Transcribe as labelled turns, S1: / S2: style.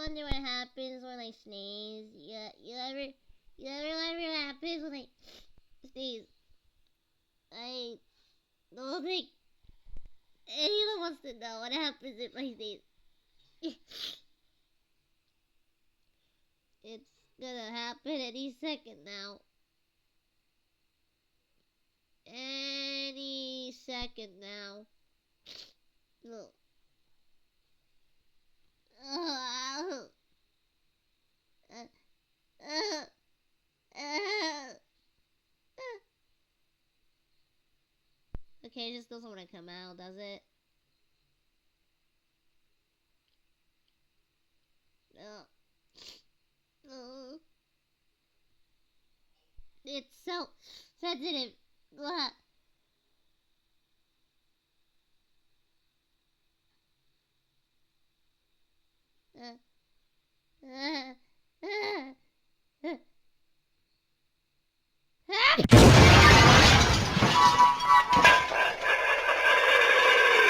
S1: wonder what happens when I sneeze? You ever wonder what happens when I sneeze? I don't think anyone wants to know what happens if I sneeze. It's gonna happen any second now. Any second now. Look. Okay, it just doesn't want to come out, does it? No. Oh. It's so sensitive. Uh,